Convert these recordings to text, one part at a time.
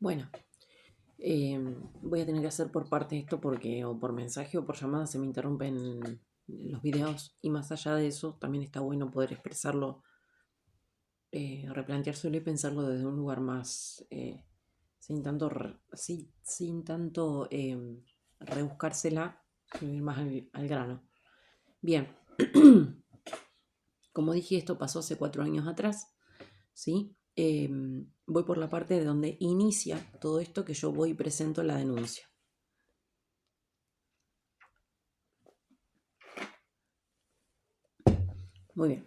Bueno, voy a tener que hacer por parte esto porque o por mensaje o por llamada se me interrumpen los videos y más allá de eso también está bueno poder expresarlo, replanteárselo y pensarlo desde un lugar más, sin tanto, sin tanto rebuscársela, sino ir más al grano. Bien, como dije, esto pasó hace 4 años atrás, ¿sí? Voy por la parte de donde inicia todo esto que yo voy y presento la denuncia. Muy bien.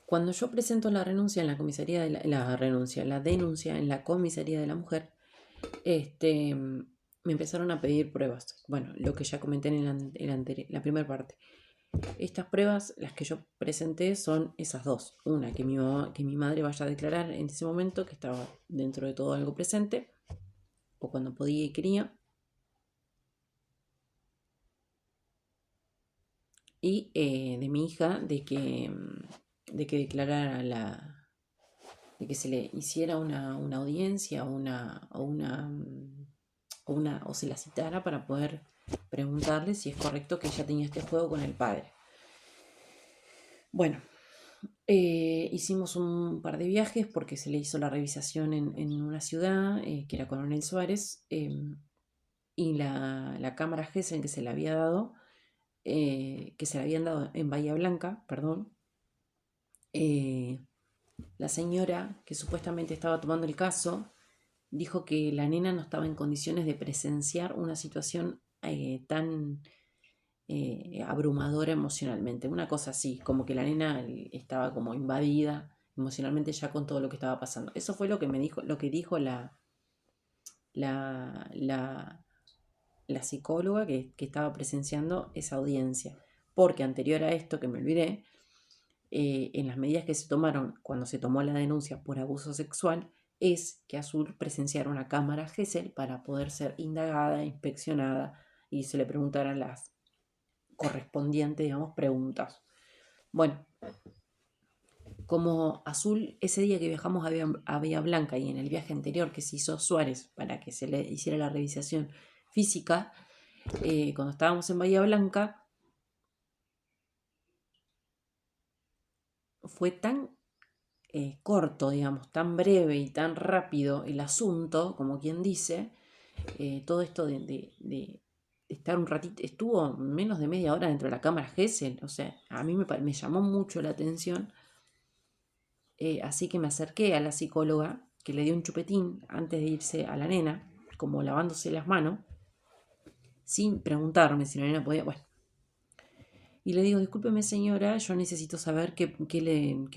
Cuando yo presento la renuncia en la comisaría de la denuncia en la comisaría de la mujer, me empezaron a pedir pruebas. Bueno, lo que ya comenté en la primera parte. Estas pruebas, las que yo presenté, son esas dos. Una, que mi madre vaya a declarar en ese momento que estaba dentro de todo algo presente, o cuando podía y quería. Y de mi hija, de que declarara de que se le hiciera una audiencia o se la citara para poder preguntarle si es correcto que ella tenía este juego con el padre. Bueno, hicimos un par de viajes porque se le hizo la revisación en una ciudad, que era Coronel Suárez, y la cámara Gesell que se le había dado, que se le habían dado en Bahía Blanca, perdón, eh, la señora que supuestamente estaba tomando el caso dijo que la nena no estaba en condiciones de presenciar una situación tan abrumadora emocionalmente. Una cosa así, como que la nena estaba como invadida emocionalmente ya con todo lo que estaba pasando. Eso fue lo que me dijo, lo que dijo la, la, la psicóloga que estaba presenciando esa audiencia. Porque anterior a esto, que me olvidé, en las medidas que se tomaron cuando se tomó la denuncia por abuso sexual, es que Azul presenciara una cámara Gesell para poder ser indagada, inspeccionada y se le preguntaran las correspondientes, digamos, preguntas. Bueno, como Azul ese día que viajamos a Bahía Blanca y en el viaje anterior que se hizo Suárez para que se le hiciera la revisación física, cuando estábamos en Bahía Blanca, fue tan corto, digamos, tan breve y tan rápido el asunto, como quien dice, todo esto de estar un ratito, estuvo menos de media hora dentro de la cámara Gesell, o sea, a mí me llamó mucho la atención, así que me acerqué a la psicóloga, que le dio un chupetín antes de irse a la nena, como lavándose las manos, sin preguntarme si la nena podía, bueno. Y le digo, discúlpeme señora, yo necesito saber qué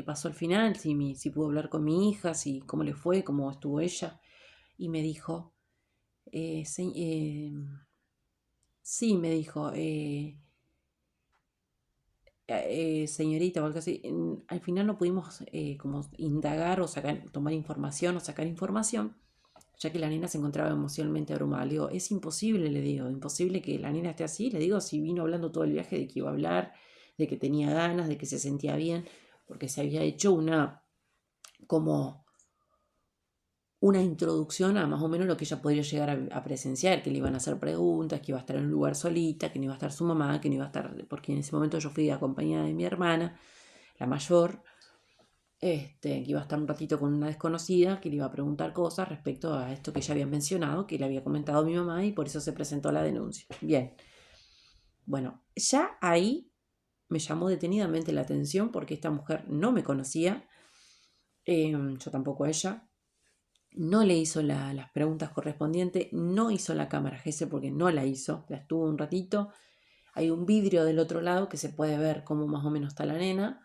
pasó al final, si pudo hablar con mi hija, cómo le fue, cómo estuvo ella. Y me dijo, eh, se- eh, sí, me dijo, señorita o algo así, al final no pudimos como indagar o tomar información o sacar información, ya que la nena se encontraba emocionalmente abrumada. Le digo, es imposible, le digo, imposible que la nena esté así. Le digo, si vino hablando todo el viaje de que iba a hablar, de que tenía ganas, de que se sentía bien, porque se había hecho como una introducción a más o menos lo que ella podría llegar a presenciar, que le iban a hacer preguntas, que iba a estar en un lugar solita, que no iba a estar su mamá, que no iba a estar, porque en ese momento yo fui acompañada de mi hermana, la mayor, que iba a estar un ratito con una desconocida, que le iba a preguntar cosas respecto a esto que ya había mencionado, que le había comentado a mi mamá y por eso se presentó la denuncia. Bien, bueno, ya ahí me llamó detenidamente la atención porque esta mujer no me conocía, yo tampoco a ella, no le hizo las preguntas correspondientes, no hizo la cámara GS porque no la hizo, la estuvo un ratito, hay un vidrio del otro lado que se puede ver cómo más o menos está la nena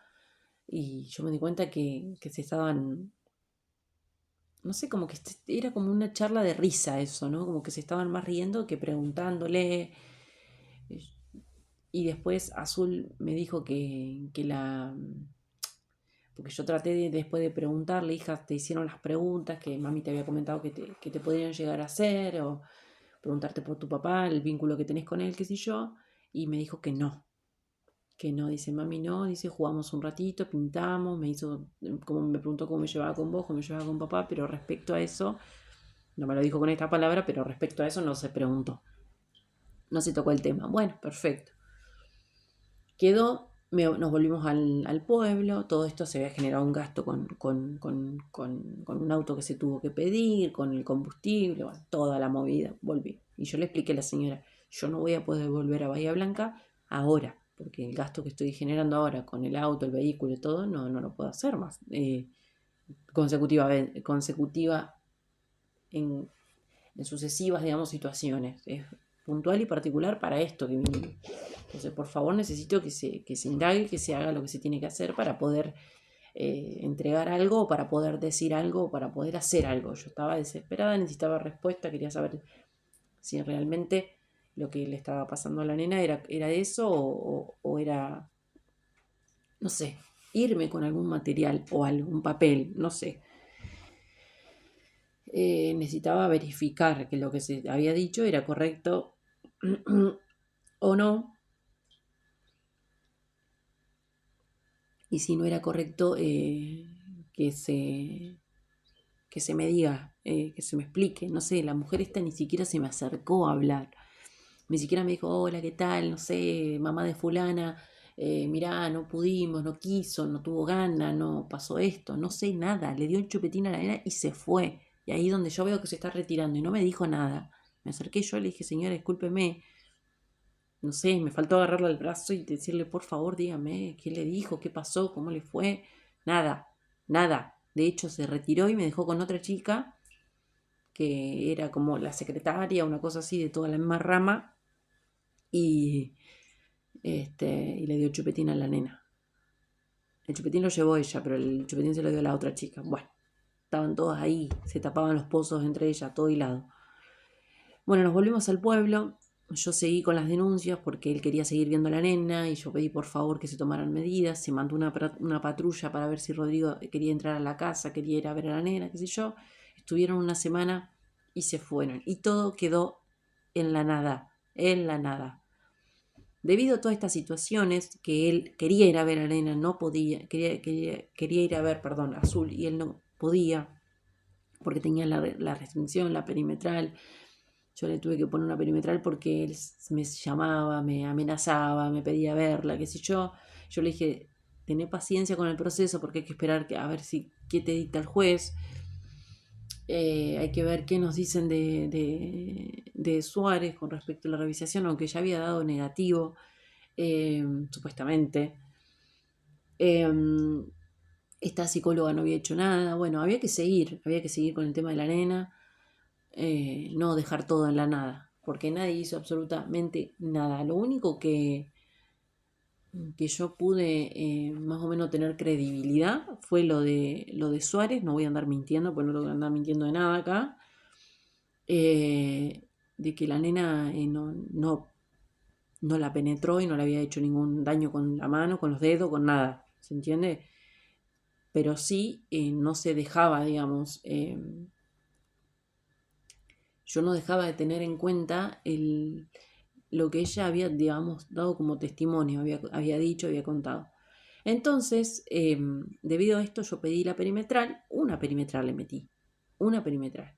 y yo me di cuenta que se estaban, no sé, como que era como una charla de risa eso, ¿no? Como que se estaban más riendo que preguntándole. Y después Azul me dijo porque yo traté después de preguntarle, hija, te hicieron las preguntas que mami te había comentado que te podrían llegar a hacer, o preguntarte por tu papá, el vínculo que tenés con él, qué sé yo, y me dijo que no, dice mami no, dice jugamos un ratito, pintamos, como me preguntó cómo me llevaba con vos, cómo me llevaba con papá, pero respecto a eso, No me lo dijo con esta palabra, pero respecto a eso no se preguntó. No se tocó el tema. Bueno, perfecto. Quedó, nos volvimos al pueblo, todo esto se había generado un gasto con un auto que se tuvo que pedir, con el combustible, bueno, toda la movida, volví. Y yo le expliqué a la señora, yo no voy a poder volver a Bahía Blanca ahora, porque el gasto que estoy generando ahora con el auto, el vehículo y todo, no lo puedo hacer más. Consecutiva en sucesivas, digamos, situaciones. Es puntual y particular para esto que vinimos. Entonces, por favor, necesito que se indague, que se haga lo que se tiene que hacer para poder entregar algo, para poder decir algo, para poder hacer algo. Yo estaba desesperada, necesitaba respuesta, quería saber si realmente lo que le estaba pasando a la nena era eso o era, no sé, irme con algún material o algún papel, no sé. Necesitaba verificar que lo que se había dicho era correcto o no. Y si no era correcto, que se, que se me diga, que se me explique. No sé, la mujer esta ni siquiera se me acercó a hablar. Ni siquiera me dijo, hola, ¿qué tal? No sé, mamá de fulana, mirá, no pudimos, no quiso, no tuvo ganas, no pasó esto, no sé nada. Le dio un chupetín a la nena y se fue. Y ahí donde yo veo que se está retirando y no me dijo nada. Me acerqué yo y le dije, señora, discúlpeme, no sé, me faltó agarrarle el brazo y decirle, por favor, dígame, ¿qué le dijo? ¿Qué pasó? ¿Cómo le fue? Nada, nada. De hecho, se retiró y me dejó con otra chica que era como la secretaria, una cosa así, de toda la misma rama, y, y le dio chupetín a la nena. El chupetín lo llevó ella, pero el chupetín se lo dio a la otra chica. Bueno, estaban todas ahí, se tapaban los pozos entre ellas, todo hilado. Bueno, nos volvimos al pueblo. Yo seguí con las denuncias porque él quería seguir viendo a la nena y yo pedí por favor que se tomaran medidas. Se mandó una patrulla para ver si Rodrigo quería entrar a la casa, quería ir a ver a la nena, qué sé yo. Estuvieron una semana y se fueron. Y todo quedó en la nada, en la nada. Debido a todas estas situaciones, que él quería ir a ver a la nena, no podía, quería ir a ver, perdón, a Azul, y él no podía porque tenía la restricción, la perimetral. Yo le tuve que poner una perimetral porque él me llamaba, me amenazaba, me pedía verla, qué sé yo. Yo le dije, tené paciencia con el proceso porque hay que esperar a ver qué te dicta el juez. Hay que ver qué nos dicen de Suárez con respecto a la revisación, aunque ya había dado negativo, supuestamente. Esta psicóloga no había hecho nada. Bueno, había que seguir con el tema de la nena. No dejar todo en la nada, porque nadie hizo absolutamente nada. Lo único que yo pude más o menos tener credibilidad fue lo de Suárez. No voy a andar mintiendo, porque no tengo que andar mintiendo de nada acá. De que la nena no la penetró y no le había hecho ningún daño con la mano, con los dedos, con nada. ¿Se entiende? Pero sí no se dejaba, digamos, yo no dejaba de tener en cuenta lo que ella había, digamos, dado como testimonio, había dicho, había contado. Entonces, debido a esto, yo pedí la perimetral, una perimetral le metí, una perimetral.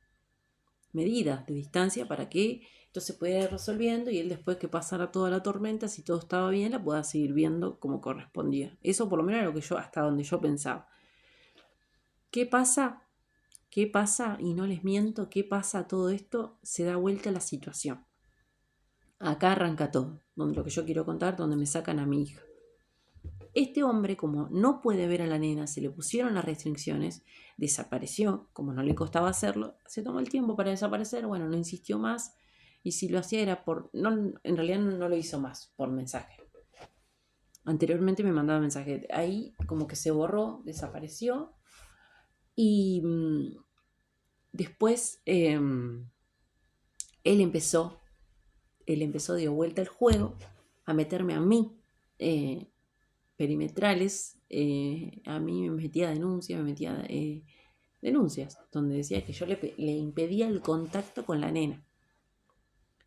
Medidas de distancia para que esto se pudiera ir resolviendo y él después que pasara toda la tormenta, si todo estaba bien, la pueda seguir viendo como correspondía. Eso por lo menos era lo que yo, hasta donde yo pensaba. ¿Qué pasa? ¿Qué pasa? Y no les miento, ¿qué pasa todo esto? Se da vuelta la situación. Acá arranca todo, donde lo que yo quiero contar, donde me sacan a mi hija. Este hombre, como no puede ver a la nena, se le pusieron las restricciones, desapareció, como no le costaba hacerlo, se tomó el tiempo para desaparecer, bueno, no insistió más, y si lo hacía era en realidad no lo hizo más, por mensaje. Anteriormente me mandaba mensaje, ahí como que se borró, desapareció, y después él empezó, dio vuelta el juego, a meterme a mí perimetrales, a mí me metía denuncias, denuncias, donde decía que yo le impedía el contacto con la nena.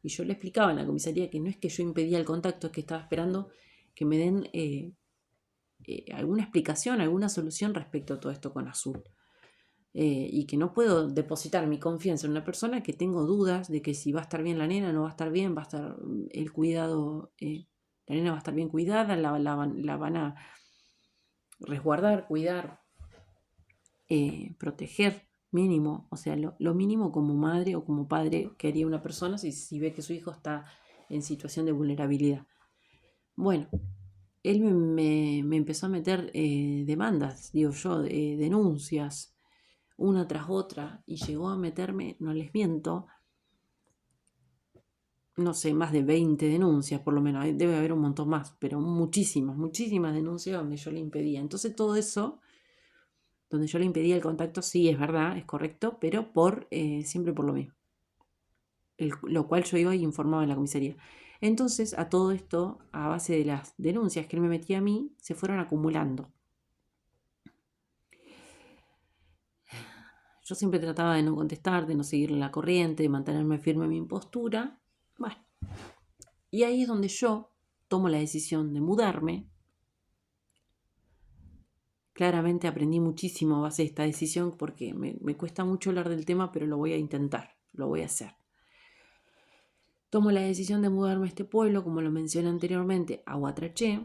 Y yo le explicaba en la comisaría que no es que yo impedía el contacto, es que estaba esperando que me den alguna explicación, alguna solución respecto a todo esto con Azul. y que no puedo depositar mi confianza en una persona que tengo dudas de que si va a estar bien la nena, no va a estar bien, va a estar el cuidado, la nena va a estar bien cuidada, la van a resguardar, cuidar, proteger mínimo, o sea, lo mínimo como madre o como padre que haría una persona si ve que su hijo está en situación de vulnerabilidad. Bueno, él me empezó a meter demandas, digo yo, denuncias, una tras otra, y llegó a meterme, no les miento, no sé, más de 20 denuncias por lo menos, debe haber un montón más, pero muchísimas, muchísimas denuncias donde yo le impedía. Entonces todo eso, donde yo le impedía el contacto, sí, es verdad, es correcto, pero siempre por lo mismo. Lo cual yo iba y informaba en la comisaría. Entonces, a todo esto, a base de las denuncias que él me metía a mí, se fueron acumulando. Yo siempre trataba de no contestar, de no seguirle la corriente, de mantenerme firme en mi postura. Bueno, y ahí es donde yo tomo la decisión de mudarme. Claramente aprendí muchísimo a base de esta decisión porque me cuesta mucho hablar del tema, pero lo voy a intentar, lo voy a hacer. Tomo la decisión de mudarme a este pueblo, como lo mencioné anteriormente, a Huatraché,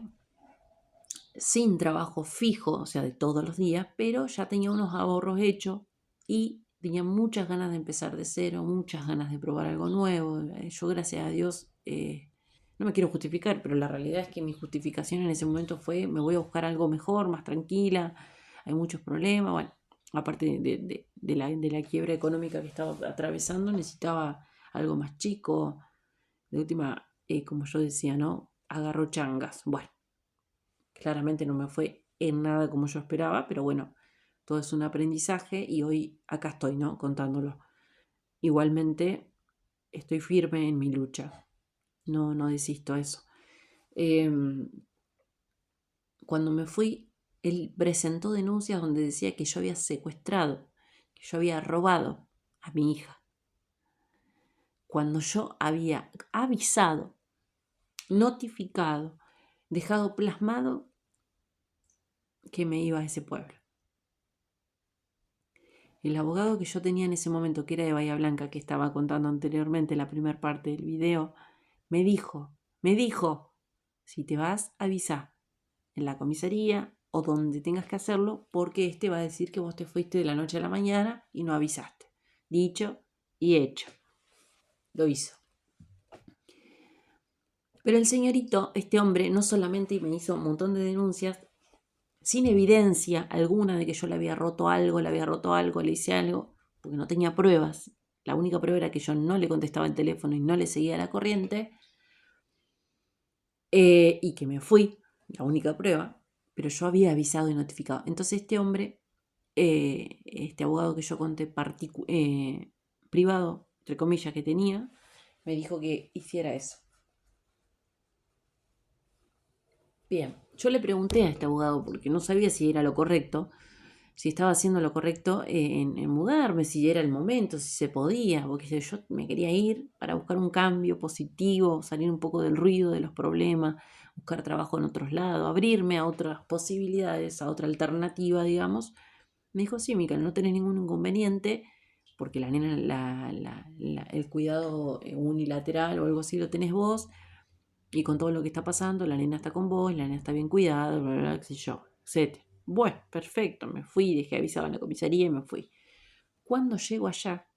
sin trabajo fijo, o sea, de todos los días, pero ya tenía unos ahorros hechos y tenía muchas ganas de empezar de cero, muchas ganas de probar algo nuevo. Yo, gracias a Dios, no me quiero justificar, pero la realidad es que mi justificación en ese momento fue, me voy a buscar algo mejor, más tranquila, hay muchos problemas, bueno, aparte de la quiebra económica que estaba atravesando, necesitaba algo más chico, de última, como yo decía, ¿no? Agarró changas, bueno. Claramente no me fue en nada como yo esperaba, pero bueno, todo es un aprendizaje y hoy acá estoy, ¿no? Contándolo. Igualmente estoy firme en mi lucha. No desisto a eso. Cuando me fui, él presentó denuncias donde decía que yo había secuestrado, que yo había robado a mi hija. Cuando yo había avisado, notificado, dejado plasmado que me iba a ese pueblo. El abogado que yo tenía en ese momento, que era de Bahía Blanca, que estaba contando anteriormente la primera parte del video, me dijo, si te vas, avisa en la comisaría o donde tengas que hacerlo, porque este va a decir que vos te fuiste de la noche a la mañana y no avisaste. Dicho y hecho. Lo hizo. Pero el señorito, este hombre, no solamente me hizo un montón de denuncias, sin evidencia alguna de que yo le había roto algo, le hice algo, porque no tenía pruebas. La única prueba era que yo no le contestaba el teléfono y no le seguía la corriente, y que me fui, la única prueba, pero yo había avisado y notificado. Entonces este hombre, este abogado que yo conté privado, entre comillas, que tenía, me dijo que hiciera eso. Bien, yo le pregunté a este abogado porque no sabía si era lo correcto, si estaba haciendo lo correcto en mudarme, si era el momento, si se podía, porque yo me quería ir para buscar un cambio positivo, salir un poco del ruido, de los problemas, buscar trabajo en otros lados, abrirme a otras posibilidades, a otra alternativa, digamos. Me dijo, sí, Micael, no tenés ningún inconveniente, porque la nena, el cuidado unilateral o algo así lo tenés vos, y con todo lo que está pasando, la nena está con vos, la nena está bien cuidada, bla, bla, bla, qué sé yo, etc. Bueno, perfecto, me fui, dejé avisado en la comisaría y me fui. Cuando llego allá,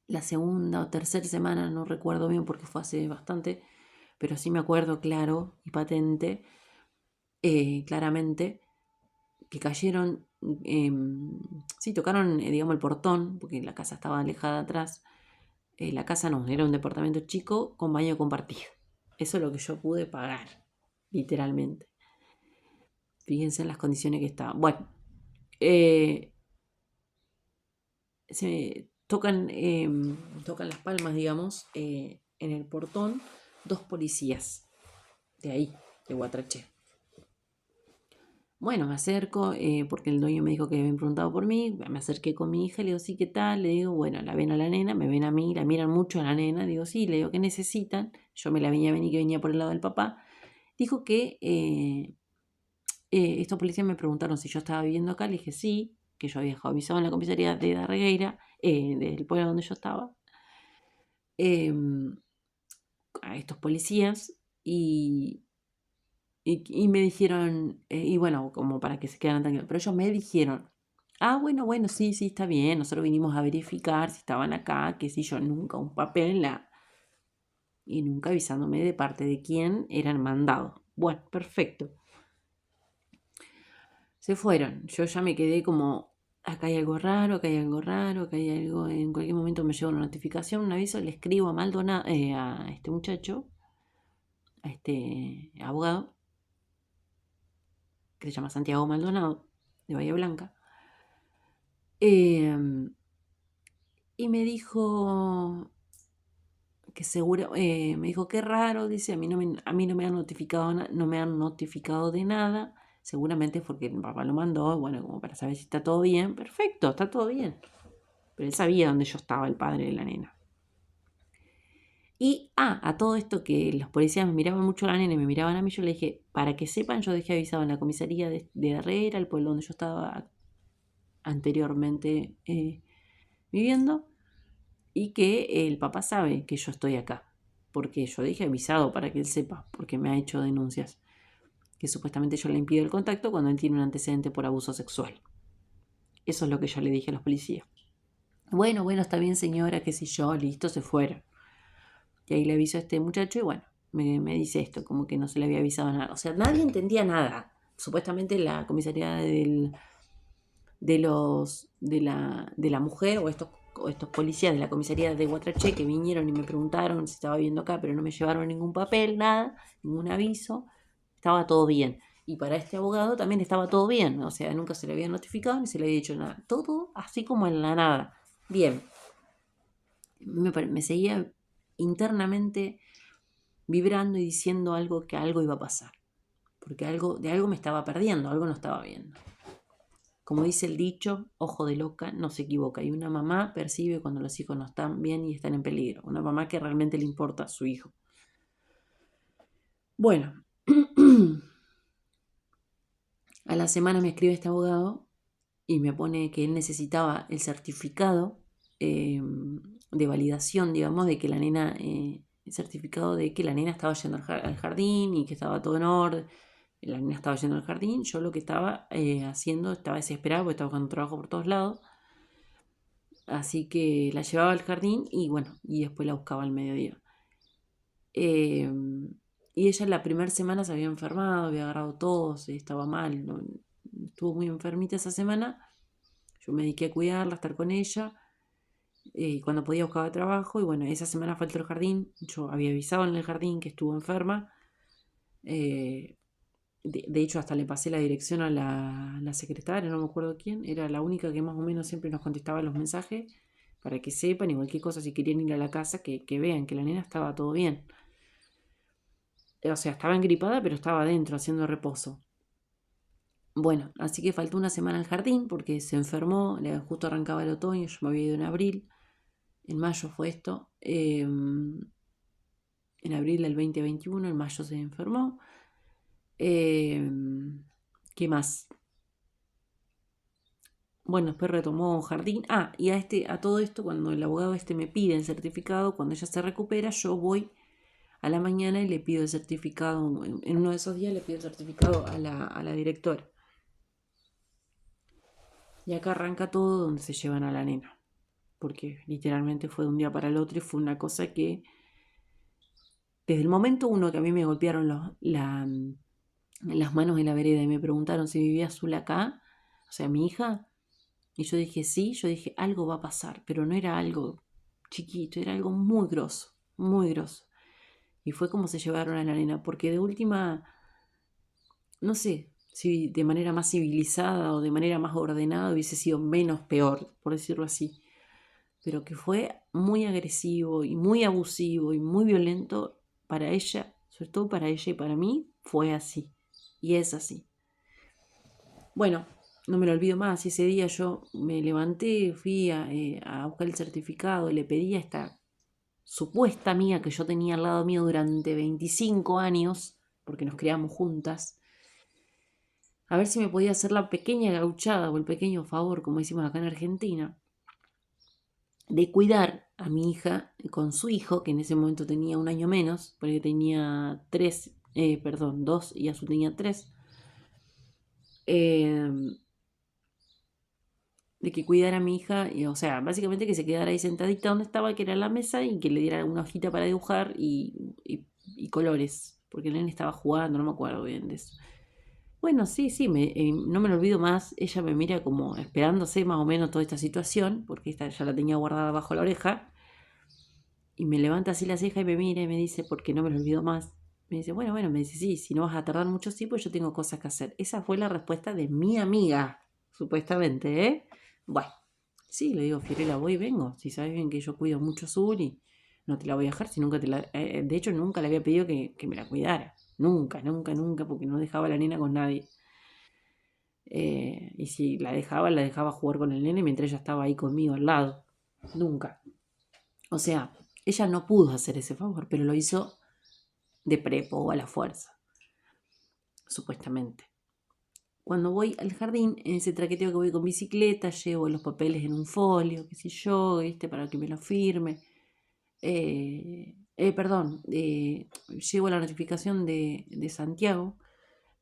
la segunda o tercera semana, no recuerdo bien porque fue hace bastante, pero sí me acuerdo claro y patente, claramente, que cayeron, sí, tocaron, digamos, el portón, porque la casa estaba alejada atrás. La casa no, era un departamento chico con baño compartido. Eso es lo que yo pude pagar, literalmente. Fíjense en las condiciones que estaban. Bueno, eh, se tocan las palmas, digamos, en el portón, dos policías de ahí, de Guatraché. Bueno, me acerco, porque el dueño me dijo que habían preguntado por mí, me acerqué con mi hija, le digo, sí, ¿qué tal? Le digo, bueno, la ven a la nena, me ven a mí, la miran mucho a la nena, digo, sí, le digo, ¿qué necesitan? Yo me la venía a venir, que venía por el lado del papá. Dijo que estos policías me preguntaron si yo estaba viviendo acá, le dije sí, que yo había dejado avisado en la comisaría de Darregueira, del pueblo donde yo estaba, em, a estos policías y me dijeron, y bueno, como para que se quedaran tranquilos, pero ellos me dijeron, ah, bueno, sí, está bien, nosotros vinimos a verificar si estaban acá, qué sé yo, nunca un papel y nunca avisándome de parte de quién eran mandados. Bueno, perfecto. Se fueron. Yo ya me quedé como, acá hay algo raro, acá hay algo raro, acá hay algo, en cualquier momento me llega una notificación, un aviso, le escribo a Maldonado, a este muchacho, a este abogado, que se llama Santiago Maldonado, de Bahía Blanca, y me dijo que seguro, me dijo, qué raro, dice, a mí no me han notificado, no me han notificado de nada, seguramente es porque mi papá lo mandó, bueno, como para saber si está todo bien, perfecto, está todo bien. Pero él sabía dónde yo estaba, el padre de la nena. Y, a todo esto que los policías me miraban mucho a la nena y me miraban a mí, yo le dije, para que sepan, yo dejé avisado en la comisaría de Herrera, el pueblo donde yo estaba anteriormente viviendo, y que el papá sabe que yo estoy acá, porque yo dije avisado para que él sepa, porque me ha hecho denuncias, que supuestamente yo le impido el contacto cuando él tiene un antecedente por abuso sexual. Eso es lo que yo le dije a los policías. Bueno, está bien señora, qué sé yo, listo, se fueron. Y ahí le aviso a este muchacho y bueno, me dice esto, como que no se le había avisado nada. O sea, nadie entendía nada. Supuestamente la comisaría de la mujer o estos policías de la comisaría de Guatraché que vinieron y me preguntaron si estaba viviendo acá, pero no me llevaron ningún papel, nada, ningún aviso. Estaba todo bien. Y para este abogado también estaba todo bien. O sea, nunca se le había notificado ni se le había dicho nada. Todo así como en la nada. Bien. Me seguía internamente vibrando y diciendo algo que algo iba a pasar, porque de algo me estaba perdiendo, algo no estaba viendo. Como dice el dicho, ojo de loca no se equivoca, y una mamá percibe cuando los hijos no están bien y están en peligro, una mamá que realmente le importa a su hijo. Bueno, a la semana me escribe este abogado y me pone que él necesitaba el certificado de validación, digamos, de que la nena, el certificado de que la nena estaba yendo al jardín y que estaba todo en orden. La nena estaba yendo al jardín, yo lo que estaba haciendo, estaba desesperada porque estaba buscando trabajo por todos lados. Así que la llevaba al jardín y bueno, y después la buscaba al mediodía. Eh, y ella la primera semana se había enfermado, había agarrado tos, estaba mal, ¿no? Estuvo muy enfermita esa semana. Yo me dediqué a cuidarla, a estar con ella. Cuando podía buscaba trabajo y bueno, esa semana faltó el jardín. Yo había avisado en el jardín que estuvo enferma. Eh, de hecho, hasta le pasé la dirección a la secretaria, no me acuerdo quién. Era la única que más o menos siempre nos contestaba los mensajes para que sepan y cualquier cosa si querían ir a la casa, que vean que la nena estaba todo bien. O sea, estaba engripada, pero estaba adentro haciendo reposo. Bueno, así que faltó una semana al jardín porque se enfermó, justo arrancaba el otoño, yo me había ido en abril, en mayo fue esto, en abril del 2021, en mayo se enfermó. ¿Qué más? Bueno, después retomó jardín. Y a todo esto, cuando el abogado me pide el certificado, cuando ella se recupera, yo voy a la mañana y le pido el certificado. En uno de esos días le pido el certificado a la directora. Y acá arranca todo donde se llevan a la nena. Porque literalmente fue de un día para el otro y fue una cosa que, desde el momento uno que a mí me golpearon las manos en la vereda y me preguntaron si vivía Azul acá, o sea, mi hija, y yo dije sí, yo dije algo va a pasar, pero no era algo chiquito, era algo muy grosso, muy grosso. Y fue como se llevaron a la nena, porque de última, no sé si de manera más civilizada o de manera más ordenada hubiese sido menos peor, por decirlo así. Pero que fue muy agresivo y muy abusivo y muy violento para ella, sobre todo para ella y para mí, fue así. Y es así. Bueno, no me lo olvido más. Ese día yo me levanté, fui a buscar el certificado, le pedí a esta supuesta amiga que yo tenía al lado mío durante 25 años, porque nos criamos juntas, a ver si me podía hacer la pequeña gauchada o el pequeño favor, como decimos acá en Argentina, de cuidar a mi hija con su hijo, que en ese momento tenía un año menos, porque tenía tres, perdón, dos y Azu tenía tres, eh, de que cuidara a mi hija, y, o sea, básicamente que se quedara ahí sentadita donde estaba, que era la mesa, y que le diera una hojita para dibujar y colores, porque el nene estaba jugando, no me acuerdo bien de eso. Bueno, sí, sí, no me lo olvido más. Ella me mira como esperándose más o menos toda esta situación, porque esta ya la tenía guardada bajo la oreja, y me levanta así la ceja y me mira y me dice, porque no me lo olvido más. Me dice, bueno, bueno, me dice, sí, si no vas a tardar mucho, sí, pues yo tengo cosas que hacer. Esa fue la respuesta de mi amiga, supuestamente, ¿eh? Bueno, sí, le digo, Fiorella, voy y vengo. Si sabes bien que yo cuido mucho a Azul y no te la voy a dejar, si nunca te la... de hecho, nunca le había pedido que me la cuidara. Nunca, nunca, nunca, porque no dejaba a la nena con nadie. Y si la dejaba jugar con el nene mientras ella estaba ahí conmigo al lado. Nunca. O sea, ella no pudo hacer ese favor, pero lo hizo de prepo o a la fuerza, supuestamente. Cuando voy al jardín, en ese traqueteo que voy con bicicleta, llevo los papeles en un folio, qué sé yo, ¿viste? Para que me lo firme. Perdón, llevo la notificación de Santiago,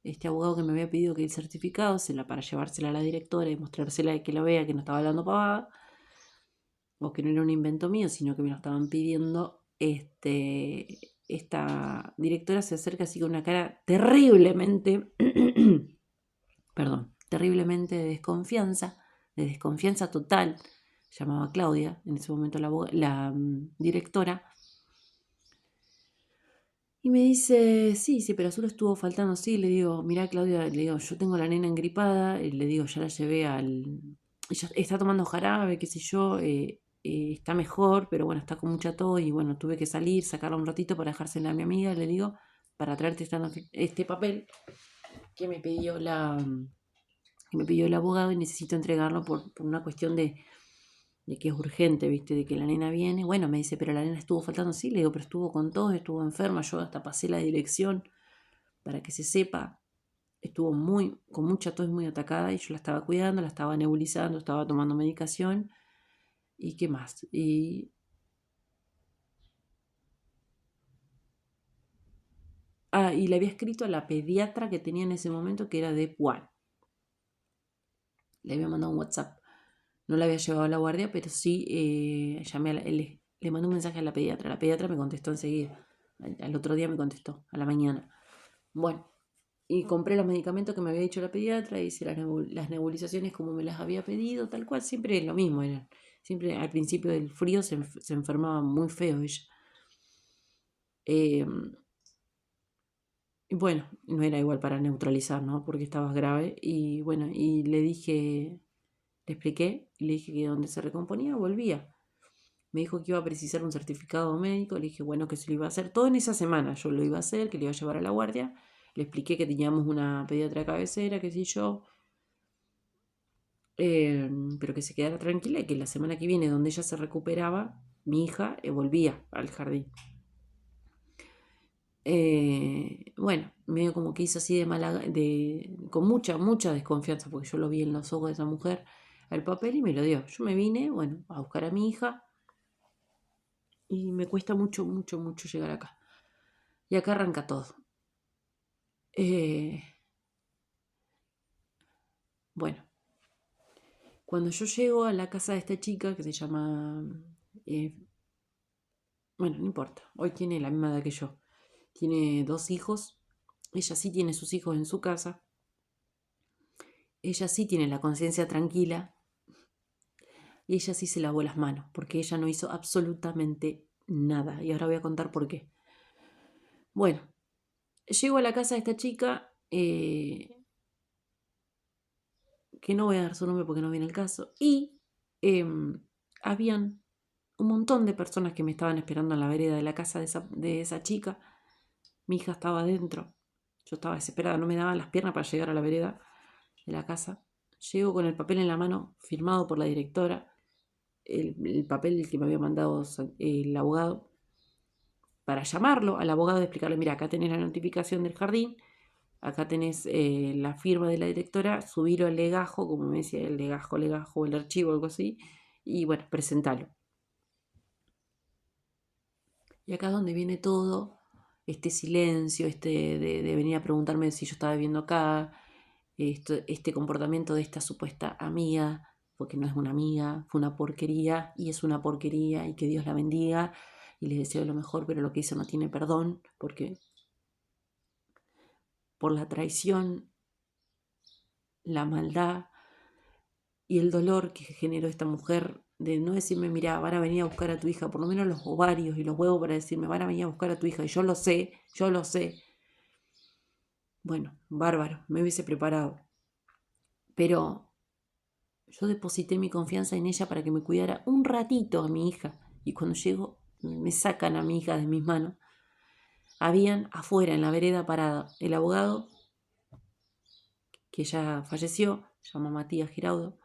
este abogado que me había pedido que el certificado, para llevársela a la directora y mostrársela y que la vea que no estaba hablando pavada, o que no era un invento mío, sino que me lo estaban pidiendo. Esta directora se acerca así con una cara terriblemente, perdón, terriblemente de desconfianza total. Llamaba Claudia, en ese momento la directora, y me dice, sí, sí, pero Azul estuvo faltando, sí, le digo, mirá Claudia, le digo, yo tengo la nena engripada, le digo, ya la llevé ella está tomando jarabe, qué sé yo, está mejor, pero bueno, está con mucha tos y bueno, tuve que salir, sacarla un ratito para dejársela a mi amiga, le digo, para traerte este papel que me pidió que me pidió el abogado y necesito entregarlo por una cuestión de que es urgente, ¿viste? De que la nena viene. Bueno, me dice, pero la nena estuvo faltando. Sí, le digo, pero estuvo con todos, estuvo enferma. Yo hasta pasé la dirección para que se sepa. Estuvo con mucha tos, muy atacada y yo la estaba cuidando, la estaba nebulizando, estaba tomando medicación. ¿Y qué más? Y le había escrito a la pediatra que tenía en ese momento, que era de Puan. Le había mandado un WhatsApp. No la había llevado a la guardia, pero sí llamé le mandé un mensaje a la pediatra. La pediatra me contestó enseguida. Al otro día me contestó, a la mañana. Bueno, y compré los medicamentos que me había dicho la pediatra, hice las nebulizaciones como me las había pedido, tal cual, siempre es lo mismo. Siempre al principio del frío se enfermaba muy feo ella. Eh, y bueno, no era igual para neutralizar, ¿no? Porque estaba grave. Y bueno, y le expliqué, y le dije que donde se recomponía volvía. Me dijo que iba a precisar un certificado médico. Le dije, bueno, que se lo iba a hacer todo en esa semana. Yo lo iba a hacer, que le iba a llevar a la guardia. Le expliqué que teníamos una pediatra cabecera, qué sé yo. Pero que se quedara tranquila y que la semana que viene, donde ella se recuperaba, mi hija volvía al jardín. Bueno, medio como que hizo así con mucha, mucha desconfianza, porque yo lo vi en los ojos de esa mujer, el papel y me lo dio. Yo me vine, bueno, a buscar a mi hija y me cuesta mucho, mucho, mucho llegar acá. Y acá arranca todo. Eh, bueno, cuando yo llego a la casa de esta chica que se llama... eh, bueno, no importa, hoy tiene la misma edad que yo. Tiene dos hijos. Ella sí tiene sus hijos en su casa. Ella sí tiene la conciencia tranquila. Y ella sí se lavó las manos, porque ella no hizo absolutamente nada. Y ahora voy a contar por qué. Bueno, llego a la casa de esta chica, que no voy a dar su nombre porque no viene el caso, y habían un montón de personas que me estaban esperando en la vereda de la casa de esa chica. Mi hija estaba adentro. Yo estaba desesperada, no me daban las piernas para llegar a la vereda de la casa. Llego con el papel en la mano, firmado por la directora, el papel que me había mandado el abogado, para llamarlo al abogado y explicarle, mira, acá tenés la notificación del jardín, acá tenés la firma de la directora, subilo al legajo, como me decía, el legajo, el archivo, algo así, y bueno, presentalo. Y acá es donde viene todo, este silencio, de venir a preguntarme si yo estaba viviendo acá, este comportamiento de esta supuesta amiga, porque no es una amiga, fue una porquería y es una porquería y que Dios la bendiga y les deseo lo mejor, pero lo que hizo no tiene perdón, porque por la traición, la maldad y el dolor que generó esta mujer de no decirme, mira, van a venir a buscar a tu hija, por lo menos los ovarios y los huevos para decirme, van a venir a buscar a tu hija, y yo lo sé. Bueno, bárbaro, me hubiese preparado. Pero yo deposité mi confianza en ella para que me cuidara un ratito a mi hija. Y cuando llego, me sacan a mi hija de mis manos. Habían afuera, en la vereda parada, el abogado, que ya falleció, se llama Matías Giraudo,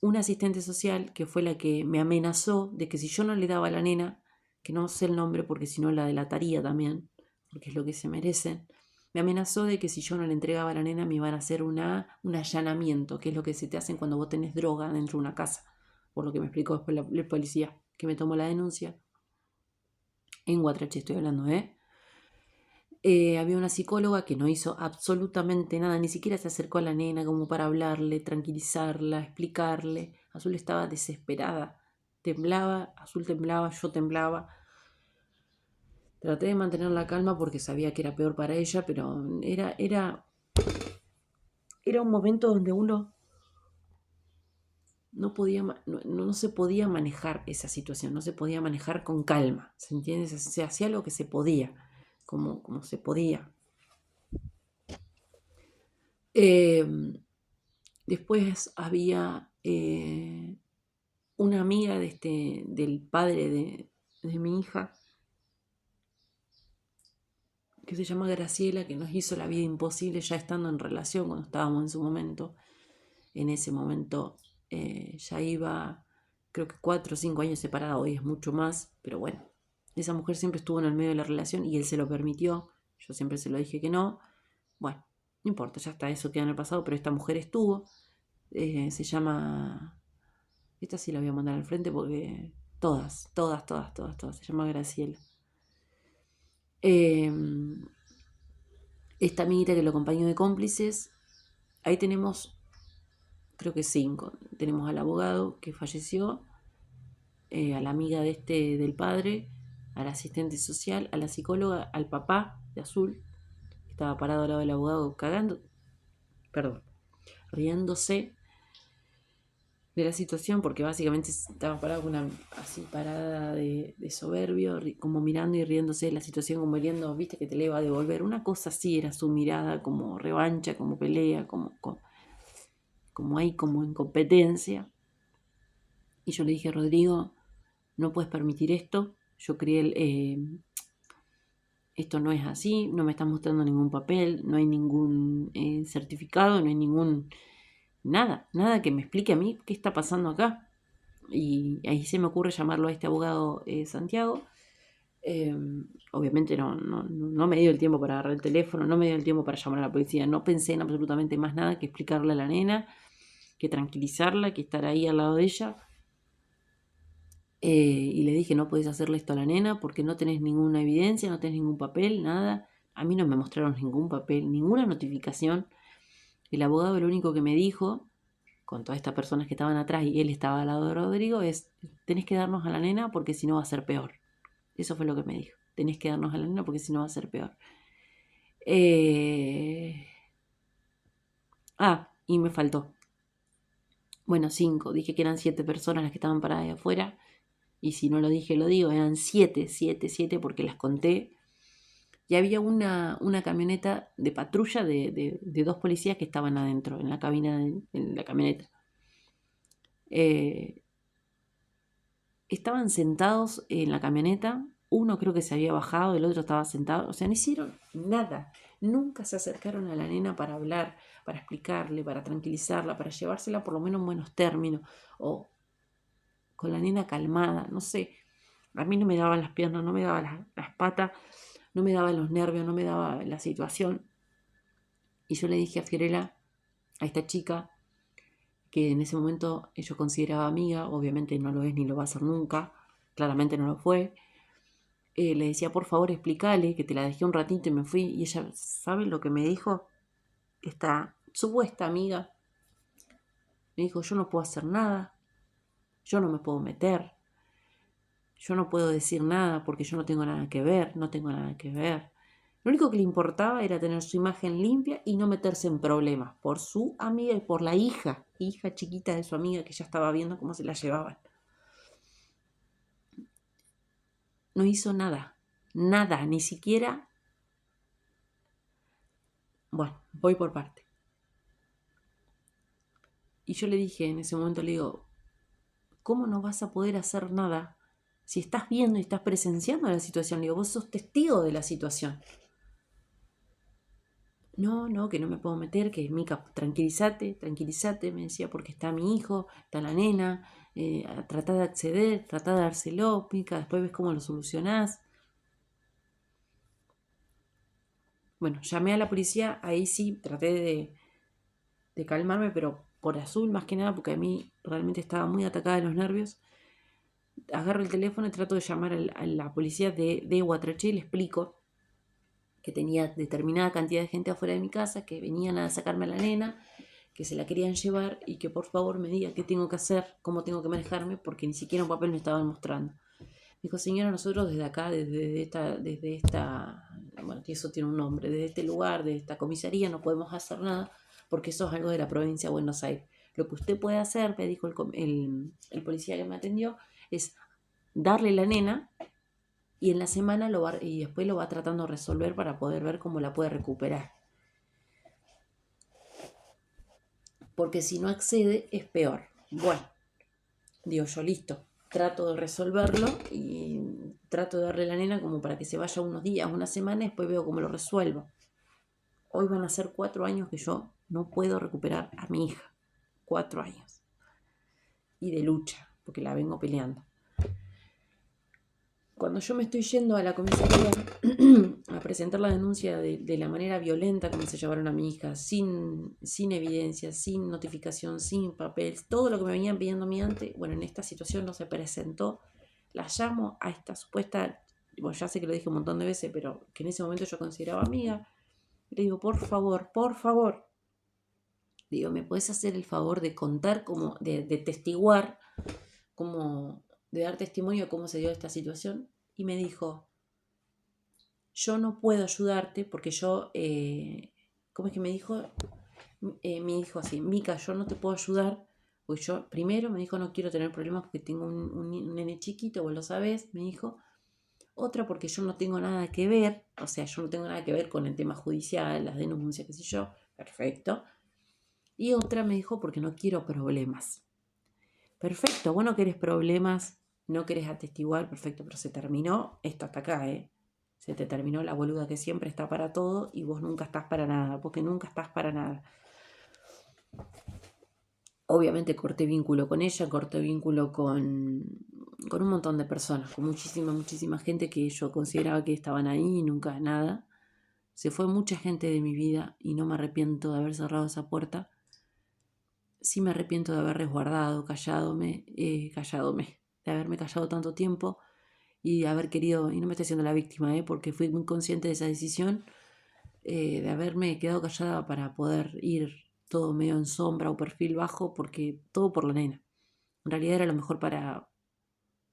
una asistente social que fue la que me amenazó de que si yo no le daba a la nena, que no sé el nombre porque si no la delataría también, porque es lo que se merecen, me amenazó de que si yo no le entregaba a la nena me iban a hacer un allanamiento, que es lo que se te hacen cuando vos tenés droga dentro de una casa, por lo que me explicó después la policía, que me tomó la denuncia. En Guatrache estoy hablando, había una psicóloga que no hizo absolutamente nada, ni siquiera se acercó a la nena como para hablarle, tranquilizarla, explicarle. Azul estaba desesperada, temblaba, Azul temblaba, yo temblaba. Traté de mantener la calma porque sabía que era peor para ella, pero era un momento donde uno no podía, no se podía manejar esa situación, no se podía manejar con calma, ¿se entiende? Se hacía lo que se podía, como se podía. Después había una amiga del padre de mi hija, que se llama Graciela, que nos hizo la vida imposible ya estando en relación cuando estábamos en su momento. En ese momento ya iba, creo que 4 o 5 años separada, hoy es mucho más, pero bueno, esa mujer siempre estuvo en el medio de la relación y él se lo permitió, yo siempre se lo dije que no, bueno, no importa, ya está, eso queda en el pasado, pero esta mujer estuvo, se llama, esta sí la voy a mandar al frente porque todas, se llama Graciela. Esta amiguita que lo acompañó de cómplices, ahí tenemos, creo que 5, tenemos al abogado que falleció, a la amiga del padre, al asistente social, a la psicóloga, al papá de Azul, que estaba parado al lado del abogado riéndose de la situación, porque básicamente estaba parado con una así parada de soberbio, como mirando y riéndose de la situación, como queriendo, viste, que te le iba a devolver. Una cosa así era su mirada, como revancha, como pelea, como ahí, como en competencia. Y yo le dije, Rodrigo, no puedes permitir esto. Yo creé esto no es así, no me estás mostrando ningún papel, no hay ningún certificado, no hay nada que me explique a mí qué está pasando acá. Y ahí se me ocurre llamarlo a este abogado Santiago. Obviamente no me dio el tiempo para agarrar el teléfono, no me dio el tiempo para llamar a la policía, no pensé en absolutamente más nada que explicarle a la nena, que tranquilizarla, que estar ahí al lado de ella. Y le dije, no podés hacerle esto a la nena porque no tenés ninguna evidencia, no tenés ningún papel, nada. A mí no me mostraron ningún papel, ninguna notificación. El abogado lo único que me dijo, con todas estas personas que estaban atrás y él estaba al lado de Rodrigo, es, tenés que darnos a la nena porque si no va a ser peor. Eso fue lo que me dijo. Tenés que darnos a la nena porque si no va a ser peor. Y me faltó. Bueno, 5. Dije que eran 7 personas las que estaban paradas ahí afuera. Y si no lo dije, lo digo. Eran 7 porque las conté. Y había una camioneta de patrulla de 2 policías que estaban adentro, en la cabina, en la camioneta. Estaban sentados en la camioneta, uno creo que se había bajado, el otro estaba sentado, o sea, no hicieron nada, nunca se acercaron a la nena para hablar, para explicarle, para tranquilizarla, para llevársela por lo menos en buenos términos, o con la nena calmada, no sé, a mí no me daban las piernas, no me daban las patas, no me daban los nervios, no me daba la situación. Y yo le dije a Fiorella, a esta chica, que en ese momento yo consideraba amiga, obviamente no lo es ni lo va a hacer nunca, claramente no lo fue. Le decía, por favor, explícale que te la dejé un ratito y me fui. Y ella, ¿sabe lo que me dijo? Esta supuesta amiga me dijo, yo no puedo hacer nada, yo no me puedo meter, yo no puedo decir nada porque yo no tengo nada que ver, no tengo nada que ver. Lo único que le importaba era tener su imagen limpia y no meterse en problemas por su amiga y por la hija chiquita de su amiga que ya estaba viendo cómo se la llevaban. No hizo nada, nada, ni siquiera... Bueno, voy por parte. Y yo le dije, en ese momento le digo, ¿cómo no vas a poder hacer nada si estás viendo y estás presenciando la situación? Le digo, vos sos testigo de la situación. No, que no me puedo meter, que Mica, tranquilízate, me decía, porque está mi hijo, está la nena, tratá de acceder, tratá de dárselo, Mica, después ves cómo lo solucionás. Bueno, llamé a la policía, ahí sí traté de calmarme, pero por azul más que nada, porque a mí realmente estaba muy atacada de los nervios. Agarro el teléfono y trato de llamar a la policía de Guatraché y le explico que tenía determinada cantidad de gente afuera de mi casa, que venían a sacarme a la nena, que se la querían llevar y que por favor me diga qué tengo que hacer, cómo tengo que manejarme, porque ni siquiera un papel me estaban mostrando. Dijo, señora, nosotros desde acá, desde esta, bueno, eso tiene un nombre, desde este lugar, de esta comisaría, no podemos hacer nada, porque eso es algo de la provincia de Buenos Aires. Lo que usted puede hacer, me dijo el policía que me atendió, es darle la nena y en la semana y después lo va tratando de resolver para poder ver cómo la puede recuperar. Porque si no accede es peor. Bueno, digo yo, listo. Trato de resolverlo y trato de darle la nena como para que se vaya unos días, una semana, y después veo cómo lo resuelvo. Hoy van a ser 4 años que yo no puedo recuperar a mi hija. 4 años. Y de lucha, porque la vengo peleando. Cuando yo me estoy yendo a la comisaría a presentar la denuncia de la manera violenta como se llevaron a mi hija, sin evidencia, sin notificación, sin papel, todo lo que me venían pidiendo a mí antes, bueno, en esta situación no se presentó. La llamo a esta supuesta, bueno, ya sé que lo dije un montón de veces, pero que en ese momento yo consideraba amiga. Le digo, por favor, digo, ¿me puedes hacer el favor de contar, como de testiguar, como de dar testimonio de cómo se dio esta situación? Y me dijo, yo no puedo ayudarte porque yo, ¿cómo es que me dijo? Me dijo así, Mica, yo no te puedo ayudar, porque yo, primero me dijo, no quiero tener problemas porque tengo un nene chiquito, vos lo sabés, me dijo. Otra, porque yo no tengo nada que ver, o sea, yo no tengo nada que ver con el tema judicial, las denuncias, qué sé yo, perfecto. Y otra me dijo, porque no quiero problemas. Perfecto, vos no querés problemas, no querés atestiguar, perfecto, pero se terminó esto hasta acá, ¿eh? Se te terminó la boluda que siempre está para todo y vos nunca estás para nada, porque nunca estás para nada. Obviamente corté vínculo con ella, corté vínculo con un montón de personas, con muchísima gente que yo consideraba que estaban ahí y nunca nada. Se fue mucha gente de mi vida y no me arrepiento de haber cerrado esa puerta. Sí me arrepiento de haber resguardado, de haberme callado tanto tiempo y de haber querido, y no me estoy haciendo la víctima, porque fui muy consciente de esa decisión, de haberme quedado callada para poder ir todo medio en sombra o perfil bajo, porque todo por la nena. En realidad era lo mejor para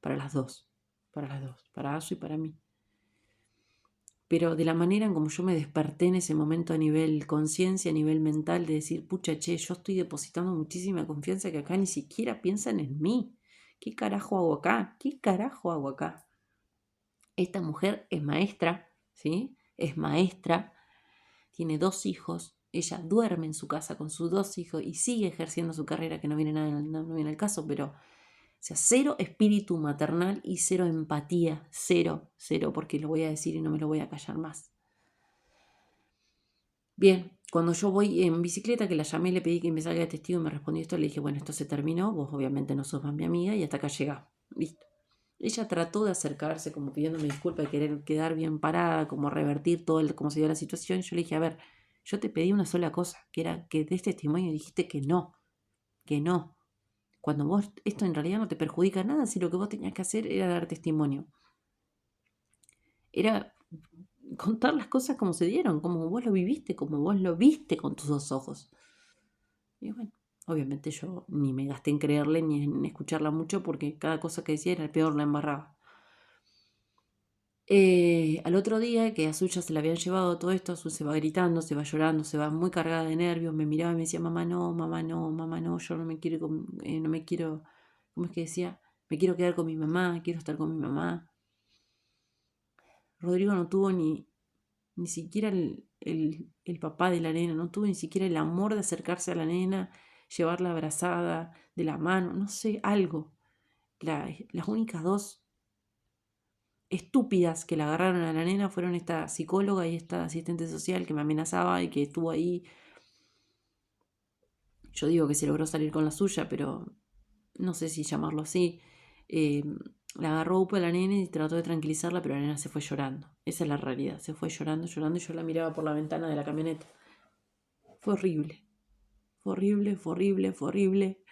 las dos, para Asu y para mí. Pero de la manera en como yo me desperté en ese momento a nivel conciencia, a nivel mental, de decir, pucha, che, yo estoy depositando muchísima confianza que acá ni siquiera piensan en mí. ¿Qué carajo hago acá? ¿Qué carajo hago acá? Esta mujer es maestra, ¿sí? Es maestra, tiene 2 hijos, ella duerme en su casa con sus 2 hijos y sigue ejerciendo su carrera, que no viene al caso, pero, o sea, cero espíritu maternal y cero empatía, cero, porque lo voy a decir y no me lo voy a callar más. Bien, cuando yo voy en bicicleta, que la llamé, le pedí que me salga de testigo y me respondió esto, le dije, bueno, esto se terminó, vos obviamente no sos más mi amiga y hasta acá llega. Listo. Ella trató de acercarse como pidiéndome disculpas y querer quedar bien parada, como revertir todo como se dio la situación. Yo le dije, a ver, Yo te pedí una sola cosa, que era que des testimonio y dijiste que no, que no. Cuando vos, esto en realidad no te perjudica nada, si lo que vos tenías que hacer era dar testimonio. Era contar las cosas como se dieron, como vos lo viviste, como vos lo viste con tus dos ojos. Y bueno, obviamente yo ni me gasté en creerle ni en escucharla mucho porque cada cosa que decía era el peor, la embarraba. Al otro día que a Suya se la habían llevado todo esto, Su se va gritando, se va llorando, se va muy cargada de nervios, me miraba y me decía, mamá no, mamá no, mamá no, yo no me quiero, no me quiero, ¿cómo es que decía? Me quiero quedar con mi mamá, quiero estar con mi mamá. Rodrigo no tuvo ni siquiera el papá de la nena, no tuvo ni siquiera el amor de acercarse a la nena, llevarla abrazada, de la mano, no sé, algo. Las únicas dos estúpidas que la agarraron a la nena fueron esta psicóloga y esta asistente social que me amenazaba y que estuvo ahí. Yo digo que se logró salir con la suya, pero no sé si llamarlo así. Eh, la agarró Upa a la nena y trató de tranquilizarla, pero la nena se fue llorando. Esa es la realidad. Se fue llorando, llorando y yo la miraba por la ventana de la camioneta. Fue horrible. Fue horrible, fue horrible, fue horrible.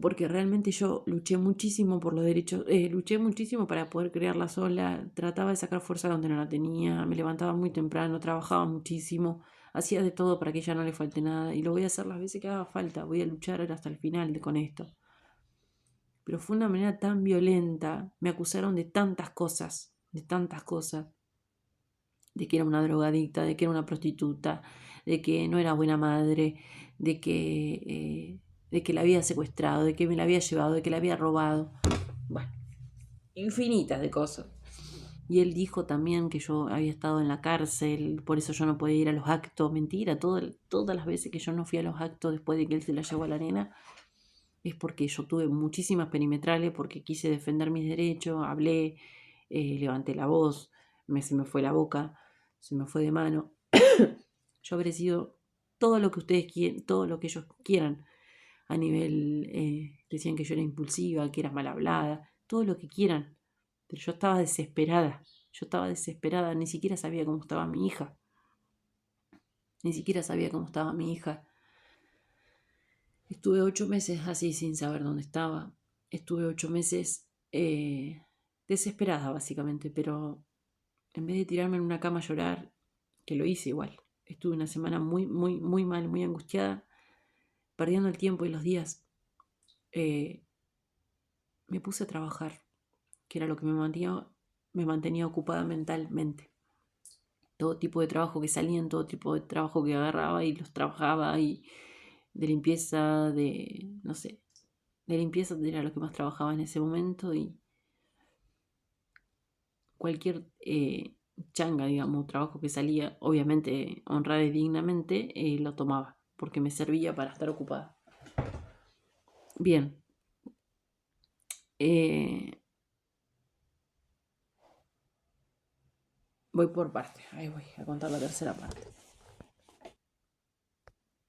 Porque realmente yo luché muchísimo por los derechos, luché muchísimo para poder criarla sola, trataba de sacar fuerza donde no la tenía, me levantaba muy temprano, trabajaba muchísimo, hacía de todo para que ella no le falte nada y lo voy a hacer las veces que haga falta, voy a luchar hasta el final con esto. Pero fue una manera tan violenta, me acusaron de tantas cosas, de que era una drogadicta, de que era una prostituta, de que no era buena madre, de que la había secuestrado, de que me la había llevado, de que la había robado. Bueno, infinitas de cosas. Y él dijo también que yo había estado en la cárcel, por eso yo no podía ir a los actos. Mentira, todas las veces que yo no fui a los actos después de que él se la llevó a la nena, es porque yo tuve muchísimas perimetrales, porque quise defender mis derechos, hablé, levanté la voz, se me fue la boca, se me fue de mano. Yo habré sido todo lo que ustedes quieren, todo lo que ellos quieran a nivel, decían que yo era impulsiva, que era mal hablada, todo lo que quieran, pero yo estaba desesperada, ni siquiera sabía cómo estaba mi hija, ni siquiera sabía cómo estaba mi hija. Estuve 8 meses así sin saber dónde estaba, estuve 8 meses desesperada básicamente, pero en vez de tirarme en una cama a llorar, que lo hice igual, estuve una semana muy, muy, muy mal, muy angustiada, perdiendo el tiempo y los días. Me puse a trabajar, que era lo que me mantenía ocupada mentalmente. Todo tipo de trabajo que salían, todo tipo de trabajo que agarraba y los trabajaba y de limpieza, no sé, de limpieza era lo que más trabajaba en ese momento y cualquier changa, digamos, trabajo que salía, obviamente honrada y dignamente, lo tomaba porque me servía para estar ocupada. Bien. Voy por partes. Ahí voy a contar la tercera parte.